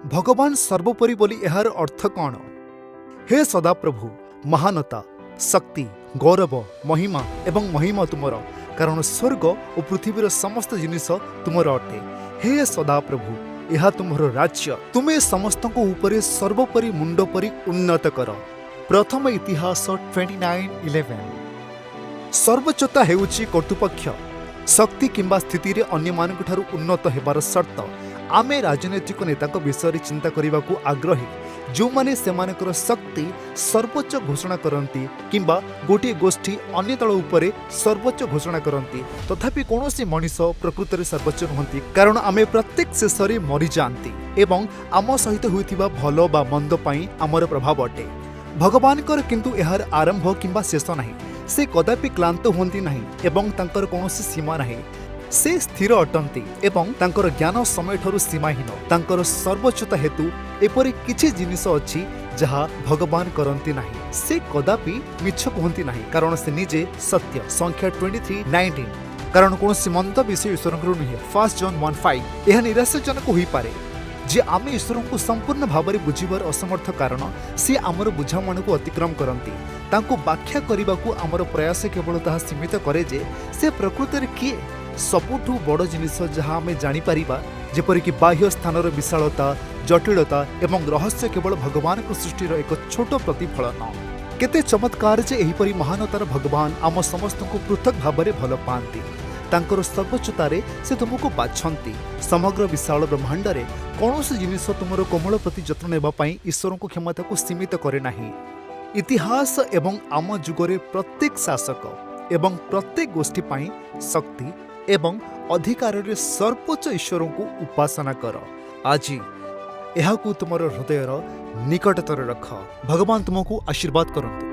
भगवान सर्वोपरि बोली एहार अर्थ कौन? हे सदाप्रभु, महानता, शक्ति, गौरव, महिमा एवं महिमा तुमर, कारण स्वर्ग और पृथ्वीर समस्त जिनिस तुमर अटे। हे सदाप्रभु, यह तुमर राज्य, तुम्हें समस्त ऊपर सर्वोपरि मुंड परि उन्नत कर। प्रथम इतिहास 29:11। सर्वोच्चता हेउची कर्तृपक्ष, शक्ति किंबा स्थिति रे अन्य मानक ठारू उन्नत हेबार शर्त। आमे राजनैतिक नेता विषय चिंता करने को आग्रही, जो माने सेमानकर शक्ति सर्वोच्च घोषणा करती किंबा गोटे गोष्ठी अन्य दल उपरे सर्वोच्च घोषणा करती, तथापि कौनसी मनीष प्रकृत में सर्वोच्च नुहति, कारण आमे प्रत्येक शेष में मरी जाती एवं आम सहित होइथिबा भल बा मंद पई आमर प्रभाव अटे। भगवानकर किंतु एहार आरंभ किंबा शेष नहीं। से कदापि क्लांत हुअन्ति नहीं एवं तांकर कौनसी सीमा नहीं। से स्थिर अटंती एवं तांकर ज्ञान समय ठरू सीमाहीन। तांकर सर्वोच्चता हेतु एपरि किछि जिनिस अछि जहा भगवान करंती नहीं। से कदापि मिछ कहंती नहीं, कारण से निजे सत्य। संख्या 23:19। कारण कौनसी मंद विषय ईश्वरଙ୍କର नुहे। 1 जॉन 1:5। यह निराशाजनक होई पारे जे आमे ईश्वर को संपूर्ण भाव में बुझीबार असमर्थ, कारण सी आमर बुझामण को अतिक्रम करती। तांको व्याख्या करने को आमर प्रयास केवल ताहा सीमित करे जे से प्रकृत में किए। सबुठू बड़ जिनिस जहाँ आम जापर, जेपरिक बाह्य स्थानर विशालता, जटिलता एवं रहस्य केवल भगवान को सृष्टिर एक छोट प्रतिफलन। केते चमत्कार जे एहिपरि महानतार भगवान आम समस्त को पृथक भाव में भल पाती। तांकर सर्वोच्चतारे से तुमको बाछंती। समग्र विशाल ब्रह्मांड रे कौनसी जिनिस तुमर कोमल प्रति जत्न नेबा पई ईश्वर को क्षमता को सीमित करे नाही। इतिहास एवं आम जुगरे प्रत्येक शासक एवं प्रत्येक गोष्ठी पाई शक्ति एवं अधिकार रे सर्वोच्च ईश्वर को उपासना कर। आज यह तुमर हृदयर निकटतर रख। भगवान तुमको आशीर्वाद करंतु।